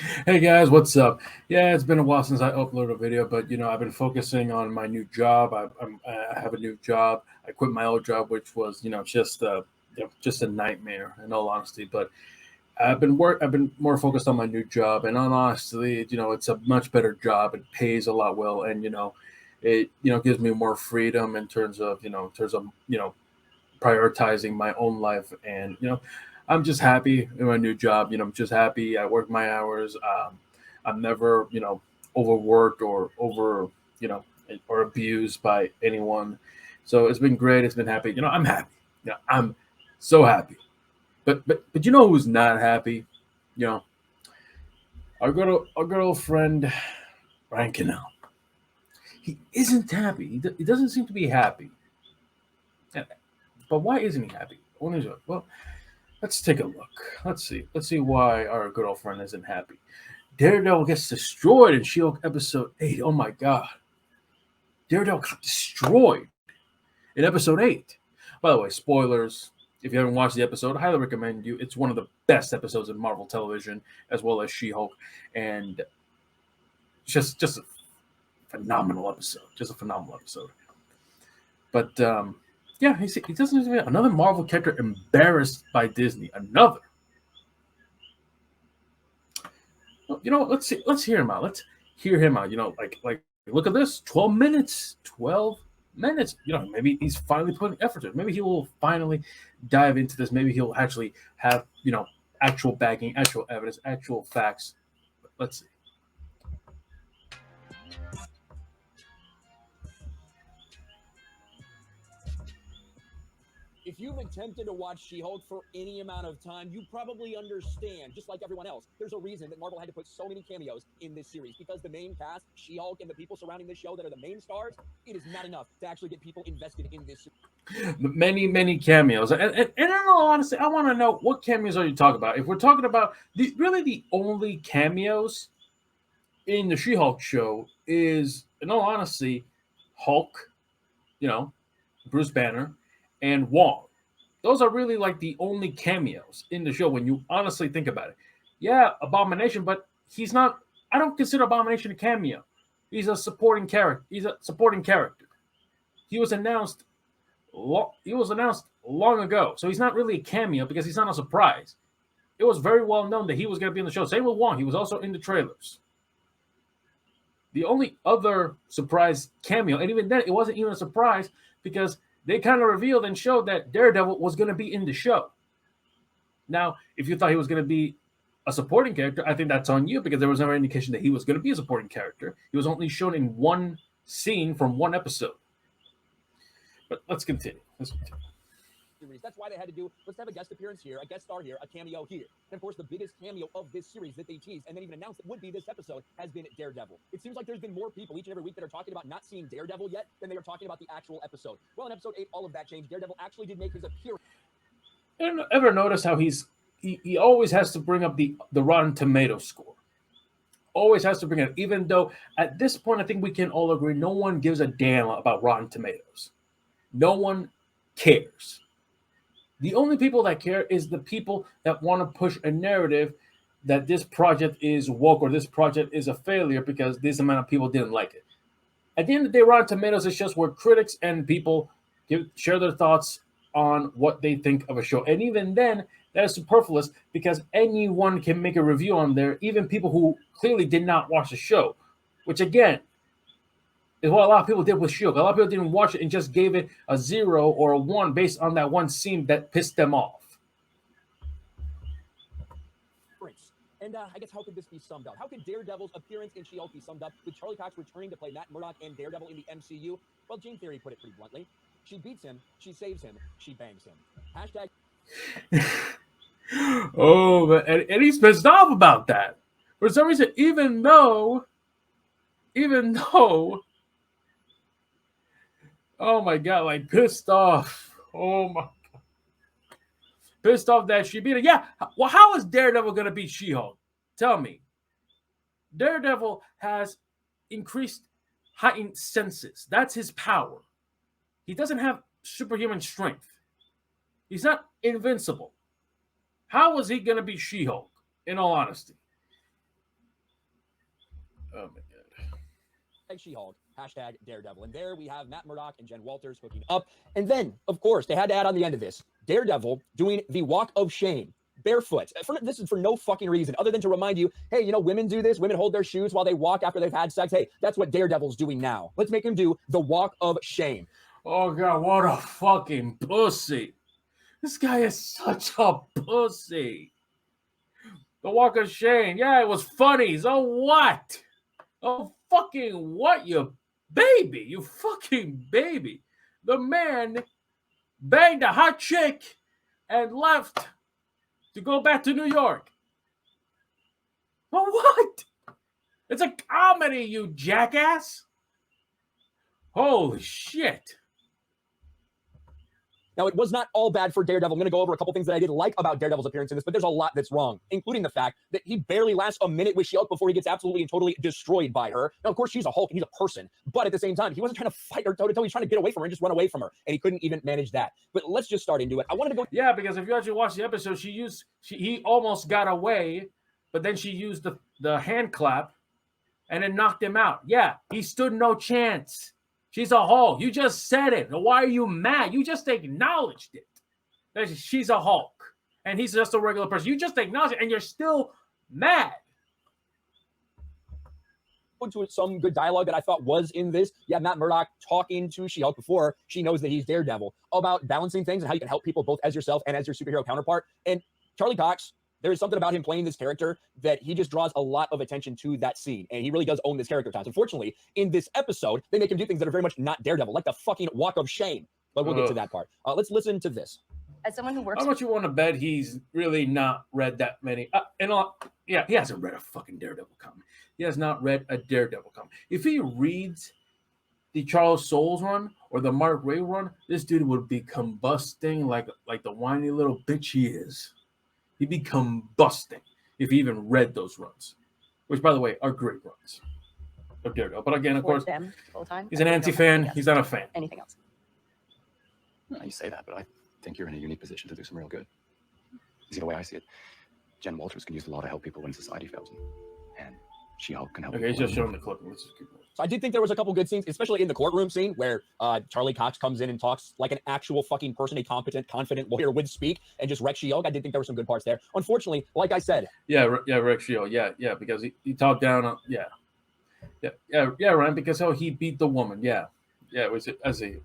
Hey guys, what's up? Yeah, it's been a while since I uploaded a video, but I've been focusing on my new job. I have a new job. I quit my old job, which was just a nightmare in all honesty. But I've been more focused on my new job, and honestly, it's a much better job. It pays a lot well, and it gives me more freedom in terms of prioritizing my own life, and I'm just happy in my new job. I'm just happy. I work my hours. I'm never overworked or you know or abused by anyone. So it's been great. It's been happy. I'm happy. I'm so happy. But you know who's not happy? You know our good old friend Ryan Kinel. He isn't happy. He doesn't seem to be happy. Yeah, but why isn't he happy? Well, let's take a look. Let's see why our good old friend isn't happy. Daredevil gets destroyed in She-Hulk episode 8. Oh my god. Daredevil got destroyed in episode 8. By the way, spoilers. If you haven't watched the episode, I highly recommend you. It's one of the best episodes in Marvel television, as well as She-Hulk, and just a phenomenal episode. Just a phenomenal episode. But yeah, he doesn't even another Marvel character embarrassed by Disney. Another. Well, let's hear him out. Let's hear him out. Like look at this. 12 minutes. 12 minutes. Maybe he's finally putting effort in. Maybe he will finally dive into this. Maybe he'll actually have actual backing, actual evidence, actual facts. Let's see. If you've attempted to watch She-Hulk for any amount of time, you probably understand, just like everyone else, there's a reason that Marvel had to put so many cameos in this series, because the main cast, She-Hulk, and the people surrounding this show that are the main stars, it is not enough to actually get people invested in this series. Many cameos, and in all honesty, I want to know what cameos are you talking about? If we're talking about the only cameos in the She-Hulk show is, in all honesty, Hulk, you know, Bruce Banner, and Wong. Those are really like the only cameos in the show when you honestly think about it. Yeah, Abomination, but he's not. I don't consider Abomination a cameo. He's a supporting character. He's a supporting character. He was announced. He was announced long ago, so he's not really a cameo because he's not a surprise. It was very well known that he was going to be in the show. Same with Wong. He was also in the trailers. The only other surprise cameo, and even then, it wasn't even a surprise because they kind of revealed and showed that Daredevil was going to be in the show. Now, if you thought he was going to be a supporting character, I think that's on you because there was never indication that he was going to be a supporting character. He was only shown in one scene from one episode. But let's continue. Series. That's why they had to do, let's have a guest appearance here, a guest star here, a cameo here. And of course, the biggest cameo of this series that they teased and then even announced it would be this episode has been Daredevil. It seems like there's been more people each and every week that are talking about not seeing Daredevil yet than they are talking about the actual episode. Well, in episode 8, all of that changed. Daredevil actually did make his appearance. Ever notice how he always has to bring up the Rotten Tomato score? Always has to bring it up, even though at this point I think we can all agree no one gives a damn about Rotten Tomatoes. No one cares. The only people that care is the people that want to push a narrative that this project is woke or this project is a failure because this amount of people didn't like it. At the end of the day, Rotten Tomatoes is just where critics and people share their thoughts on what they think of a show. And even then, that is superfluous because anyone can make a review on there, even people who clearly did not watch the show, which again is what a lot of people did with Shield. A lot of people didn't watch it and just gave it a 0 or a 1 based on that one scene that pissed them off. And I guess how could this be summed up? How could Daredevil's appearance in She-Hulk be summed up with Charlie Cox returning to play Matt Murdock and Daredevil in the MCU? Well, Gene Theory put it pretty bluntly. She beats him, she saves him, she bangs him. Hashtag. Oh, and he's pissed off about that. For some reason, even though, oh my god, like pissed off. Oh my god. Pissed off that she beat her. Yeah, well, how is Daredevil going to beat She-Hulk? Tell me. Daredevil has increased heightened senses. That's his power. He doesn't have superhuman strength. He's not invincible. How is he going to be She-Hulk, in all honesty? Oh my god. She-Hulk, hashtag Daredevil. And there we have Matt Murdock and Jen Walters hooking up. And then, of course, they had to add on the end of this, Daredevil doing the walk of shame. Barefoot. This is for no fucking reason other than to remind you, hey, you know, women do this. Women hold their shoes while they walk after they've had sex. Hey, that's what Daredevil's doing now. Let's make him do the walk of shame. Oh god, what a fucking pussy. This guy is such a pussy. The walk of shame. Yeah, it was funny. So what? Oh fucking what, you baby. You fucking baby. The man banged a hot chick and left to go back to New York. Oh, what? It's a comedy, you jackass. Holy shit. Now, it was not all bad for Daredevil. I'm going to go over a couple things that I did like about Daredevil's appearance in this, but there's a lot that's wrong, including the fact that he barely lasts a minute with She-Hulk before he gets absolutely and totally destroyed by her. Now, of course, she's a Hulk and he's a person, but at the same time, he wasn't trying to fight her toe-to-toe. He's trying to get away from her and just run away from her, and he couldn't even manage that. But let's just start into it. I wanted to go... Yeah, because if you actually watch the episode, he almost got away, but then she used the hand clap and it knocked him out. Yeah, he stood no chance. She's a Hulk. You just said it. Why are you mad? You just acknowledged it. That she's a Hulk and he's just a regular person. You just acknowledged it and you're still mad. Into some good dialogue that I thought was in this. Yeah, Matt Murdock talking to She-Hulk before she knows that he's Daredevil about balancing things and how you can help people both as yourself and as your superhero counterpart. And Charlie Cox, there is something about him playing this character that he just draws a lot of attention to that scene. And he really does own this character at times. Unfortunately, in this episode, they make him do things that are very much not Daredevil, like the fucking walk of shame. But we'll get to that part. Let's listen to this. As someone who works... How much you want to bet he's really not read that many? Yeah, he hasn't read a fucking Daredevil comic. He has not read a Daredevil comic. If he reads the Charles Soules run or the Mark Ray run, this dude would be combusting like the whiny little bitch he is. He'd be combusting if he even read those runs, which, by the way, are great runs of Daredevil. But again, of course, them full time. he's an anti-fan. He's not a fan. Anything else? No, you say that, but I think you're in a unique position to do some real good. See, the way I see it, Jen Walters can use the law to help people when society fails them, and She-Hulk can help. Okay, he's just showing the clip. Let's just keep going. So I did think there was a couple good scenes, especially in the courtroom scene where Charlie Cox comes in and talks like an actual fucking person, a competent, confident lawyer would speak, and just wreck She-Hulk. I did think there were some good parts there. Unfortunately, like I said, wreck She-Hulk, because he talked down, Ryan, because how he beat the woman, it was as he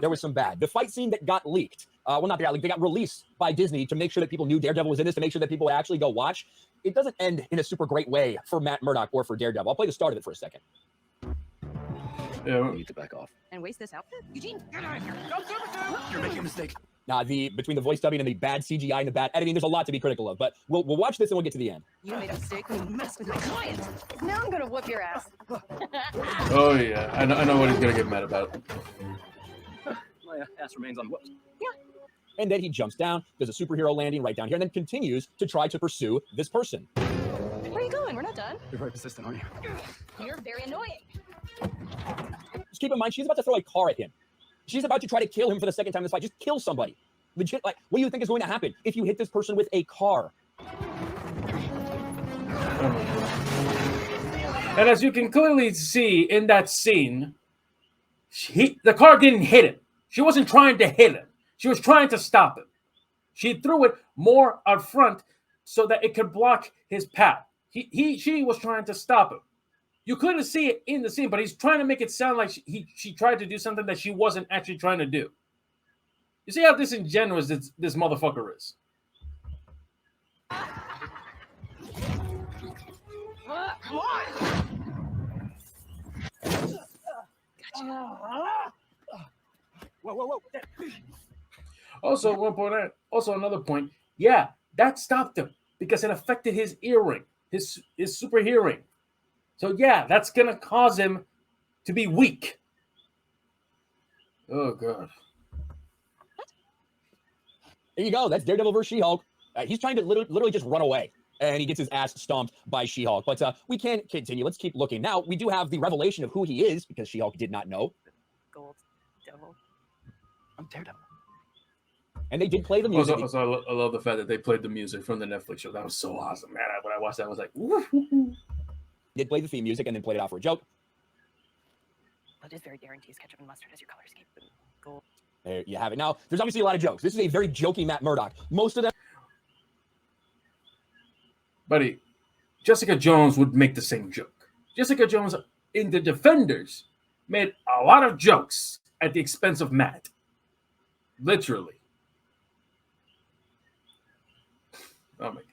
there was some bad. The fight scene that got leaked, well, not got leaked, they got released by Disney to make sure that people knew Daredevil was in this, to make sure that people would actually go watch. It doesn't end in a super great way for Matt Murdock or for Daredevil. I'll play the start of it for a second. You need to back off. And waste this outfit? Eugene, get out of here. You're making a mistake. Now, between the voice dubbing and the bad CGI and the bad editing, there's a lot to be critical of, but we'll watch this and we'll get to the end. You made a mistake when you messed with my client. Now I'm gonna whoop your ass. Oh yeah, I know what he's gonna get mad about. My ass remains unwhooped. And then he jumps down, does a superhero landing right down here, and then continues to try to pursue this person. Where are you going? We're not done. You're very persistent, aren't you? You're very annoying. Just keep in mind, she's about to throw a car at him. She's about to try to kill him for the second time in this fight. Just kill somebody. Legit, like, what do you think is going to happen if you hit this person with a car? And as you can clearly see in that scene, the car didn't hit him. She wasn't trying to hit him. She was trying to stop him. She threw it more out front so that it could block his path. She was trying to stop him. You couldn't see it in the scene, but he's trying to make it sound like she tried to do something that she wasn't actually trying to do. You see how disingenuous this motherfucker is. Come on! Whoa. Also, another point. Yeah, that stopped him because it affected his earring, his super hearing. So yeah, that's gonna cause him to be weak. Oh god. There you go. That's Daredevil versus She-Hulk. He's trying to literally just run away, and he gets his ass stomped by She-Hulk. But we can't continue. Let's keep looking. Now, we do have the revelation of who he is, because She-Hulk did not know. Gold Devil. I'm Daredevil. And they did play the music. Also, I love the fact that they played the music from the Netflix show. That was so awesome, man. When I watched that, I was like, woo. did play the theme music and then played it out for a joke. That is very daring to use ketchup and mustard as your color scheme. Cool. There you have it. Now, there's obviously a lot of jokes. This is a very jokey Matt Murdock. Most of them. Buddy, Jessica Jones would make the same joke. Jessica Jones in The Defenders made a lot of jokes at the expense of Matt. Literally. Oh my God.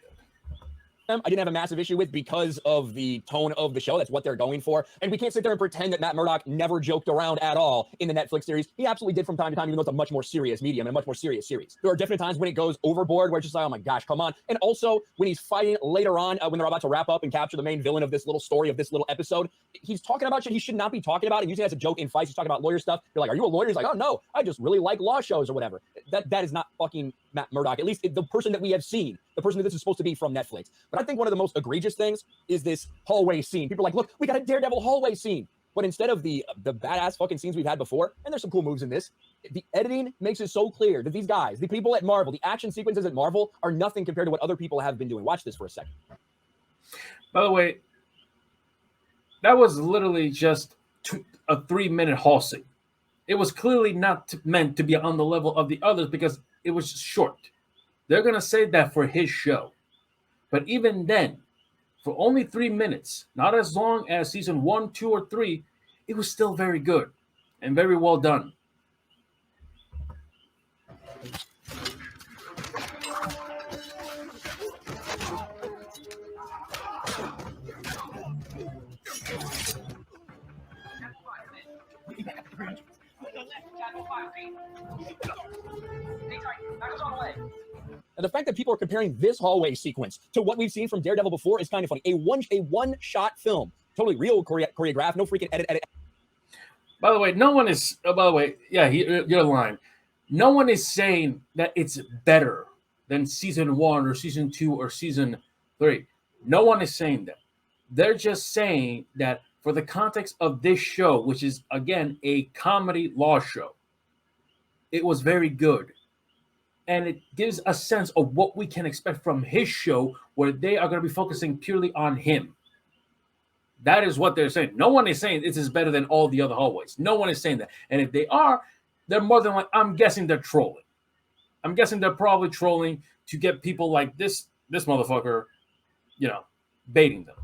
I didn't have a massive issue with because of the tone of the show. That's what they're going for. And we can't sit there and pretend that Matt Murdock never joked around at all in the Netflix series. He absolutely did from time to time, even though it's a much more serious medium and a much more serious series. There are definite times when it goes overboard where it's just like, oh my gosh, come on. And also when he's fighting later on, when they're about to wrap up and capture the main villain of this little story, of this little episode, he's talking about shit he should not be talking about. And usually as a joke in fights, he's talking about lawyer stuff. You're like, are you a lawyer? He's like, oh no, I just really like law shows or whatever. That is not fucking Matt Murdock, at least the person that we have seen, the person that this is supposed to be from Netflix. But I think one of the most egregious things is this hallway scene. People are like, look, we got a Daredevil hallway scene. But instead of the badass fucking scenes we've had before, and there's some cool moves in this, the editing makes it so clear that these guys, the people at Marvel, the action sequences at Marvel are nothing compared to what other people have been doing. Watch this for a second. By the way, that was literally just a 3-minute hall scene. It was clearly not meant to be on the level of the others because it was short. They're going to say that for his show. But even then, for only 3 minutes, not as long as season 1, 2, or 3, it was still very good and very well done. And the fact that people are comparing this hallway sequence to what we've seen from Daredevil before is kind of funny. A one-shot film, totally real choreographed, no freaking edit. By the way, no one is. By the way, yeah, you're lying. No one is saying that it's better than season 1 or season 2 or season 3. No one is saying that. They're just saying that for the context of this show, which is again a comedy law show, it was very good. And it gives a sense of what we can expect from his show, where they are going to be focusing purely on him. That is what they're saying. No one is saying this is better than all the other hallways. No one is saying that. And if they are, they're more than like, I'm guessing they're trolling. I'm guessing they're probably trolling to get people like this motherfucker, baiting them.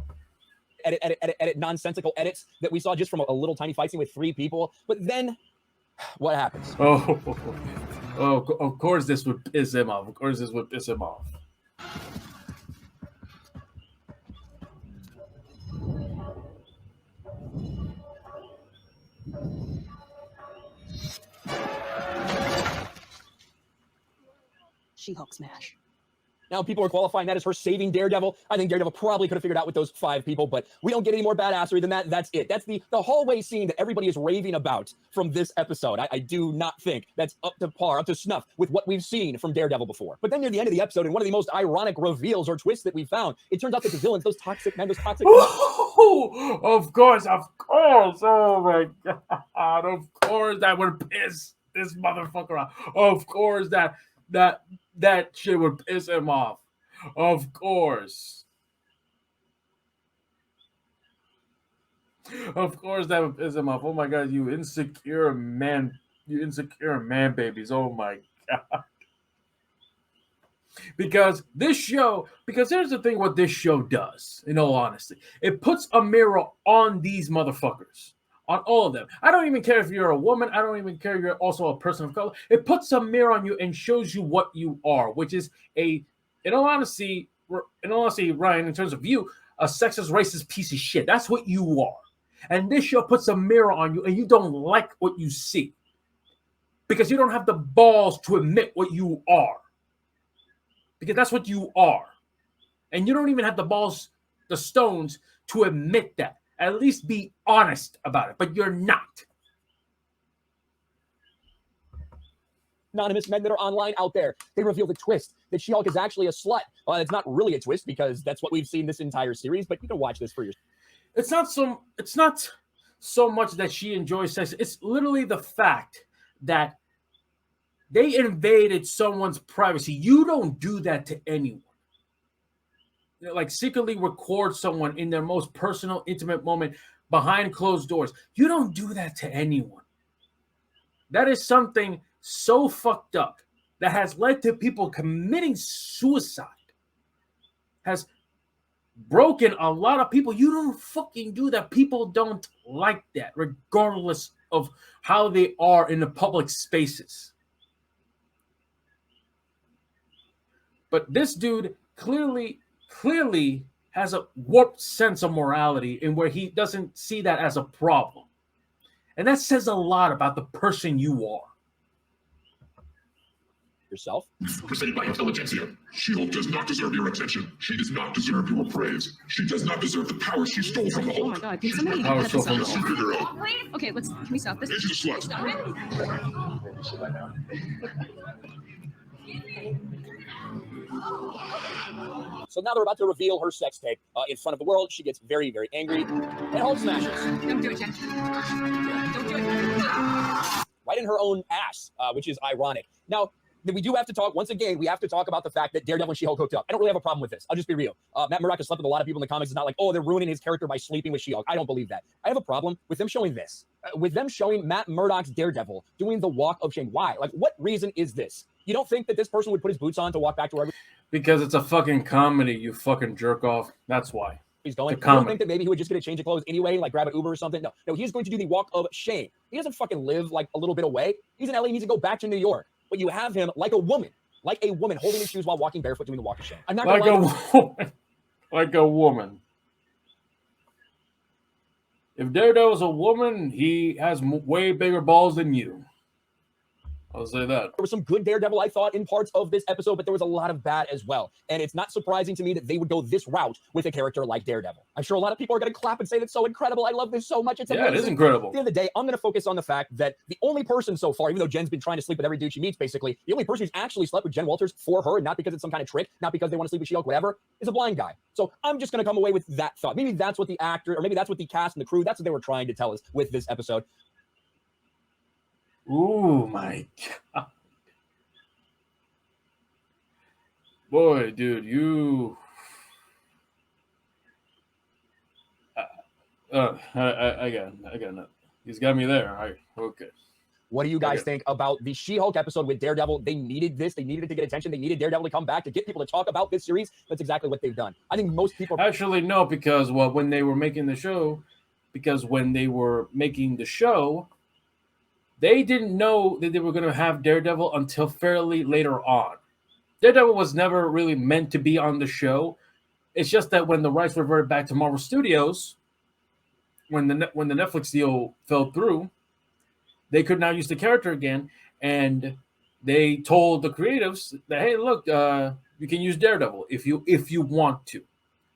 Edit nonsensical edits that we saw just from a little tiny fight scene with 3 people. But then what happens? Oh, of course this would piss him off. Of course this would piss him off. She-Hulk smash. Now people are qualifying that as her saving Daredevil. I think Daredevil probably could have figured out with those 5 people, but we don't get any more badassery than that. That's it. That's the hallway scene that everybody is raving about from this episode. I do not think that's up to par, up to snuff with what we've seen from Daredevil before. But then near the end of the episode, and one of the most ironic reveals or twists that we found, it turns out that the villains, those toxic men, Ooh, of course. Oh my God. Of course that would piss this motherfucker off. Of course that shit would piss him off. Of course. Of course that would piss him off. Oh my God, you insecure man babies. Oh my God. Because here's the thing what this show does, in all honesty. It puts a mirror on these motherfuckers. On all of them. I don't even care if you're a woman. I don't even care if you're also a person of color. It puts a mirror on you and shows you what you are, which is in all honesty, Ryan, in terms of you, a sexist, racist piece of shit. That's what you are. And this show puts a mirror on you and you don't like what you see. Because you don't have the balls to admit what you are. Because that's what you are. And you don't even have the stones to admit that. At least be honest about it, but you're not. Anonymous men that are online out there, they reveal the twist that She-Hulk is actually a slut. Well, it's not really a twist because that's what we've seen this entire series, but you can watch this for yourself. It's not so much that she enjoys sex. It's literally the fact that they invaded someone's privacy. You don't do that to anyone. like secretly record someone in their most personal, intimate moment behind closed doors. You don't do that to anyone. That is something so fucked up that has led to people committing suicide, has broken a lot of people. You don't fucking do that. People don't like that, regardless of how they are in the public spaces. But this dude clearly has a warped sense of morality in where he doesn't see that as a problem. And that says a lot about the person you are. Yourself. Crusade by intelligentsia. She-Hulk does not deserve your attention. She does not deserve your praise. She does not deserve the power she stole from the Hulk. Oh my god, can somebody Power cut stole this from the off? Superhero. Okay, can we stop this? Into the slut. Stop it. So now they're about to reveal her sex tape in front of the world. She gets very, very angry and Hulk smashes Don't do it, Jen. Don't do it. right in her own ass, which is ironic. Now, we do have to talk, once again, we have to talk about the fact that Daredevil and She-Hulk hooked up. I don't really have a problem with this. I'll just be real. Matt Murdock has slept with a lot of people in the comics. It's not like, oh, they're ruining his character by sleeping with She-Hulk. I don't believe that. I have a problem with them showing this. With them showing Matt Murdock's Daredevil doing the walk of shame. Why? Like, what reason is this? You don't think that this person would put his boots on to walk back to wherever Because it's a fucking comedy, you fucking jerk off. That's why. he's going? It's a You don't comedy. think that maybe he would just get a change of clothes anyway, like grab an Uber or something? No, he's going to do the walk of shame. He doesn't fucking live like a little bit away. He's in LA, he needs to go back to New York. But you have him like a woman holding his shoes while walking barefoot doing the walk of shame. I'm not Like gonna a lie. woman. Like a woman. If Daredevil's a woman, he has way bigger balls than you. I'll say that. There was some good Daredevil, I thought, in parts of this episode, but there was a lot of bad as well. And it's not surprising to me that they would go this route with a character like Daredevil. I'm sure a lot of people are going to clap and say that's so incredible. I love this so much. It's Yeah, amazing. it is incredible. At the end of the day, I'm going to focus on the fact that the only person so far, even though Jen's been trying to sleep with every dude she meets, basically, the only person who's actually slept with Jen Walters for her, and not because it's some kind of trick, not because they want to sleep with She-Hulk, whatever, is a blind guy. So I'm just going to come away with that thought. Maybe that's what the actor, or maybe that's what the cast and the crew, that's what they were trying to tell us with this episode. Ooh, my God. Boy, dude, you... I got it. He's got me there. All right, okay. What do you guys Okay. think about the She-Hulk episode with Daredevil? They needed this. They needed it to get attention. They needed Daredevil to come back to get people to talk about this series. That's exactly what they've done. I think most people... Actually, no, because when they were making the show, they didn't know that they were going to have Daredevil until fairly later on. Daredevil was never really meant to be on the show. It's just that when the rights reverted back to Marvel Studios, when the Netflix deal fell through, they could now use the character again, and they told the creatives that, hey, look, you can use Daredevil if you want to.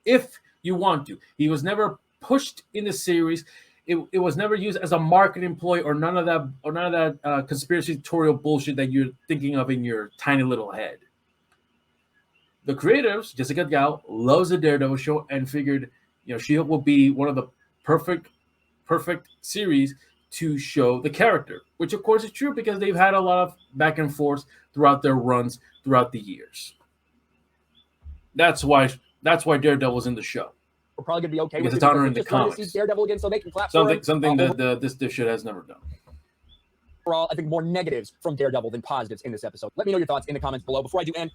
If you want to. He was never pushed in the series. It was never used as a marketing ploy or none of that conspiratorial bullshit that you're thinking of in your tiny little head. The creatives, Jessica Gal, loves the Daredevil show and figured, She-Hulk will be one of the perfect series to show the character, which of course is true because they've had a lot of back and forth throughout their runs throughout the years. That's why Daredevil's in the show. We're probably going to be okay Because with it's it. honoring They're the just trying to comics. see Daredevil again so they can clap for him. Something that this shit has never done. Overall, I think more negatives from Daredevil than positives in this episode. Let me know your thoughts in the comments below. Before I do end,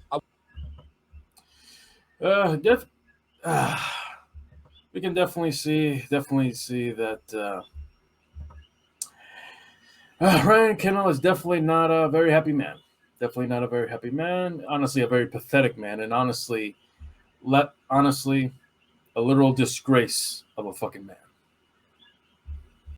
we can definitely see that Ryan Kinel is definitely not a very happy man. Definitely not a very happy man. Honestly, a very pathetic man, and honestly, a literal disgrace of a fucking man.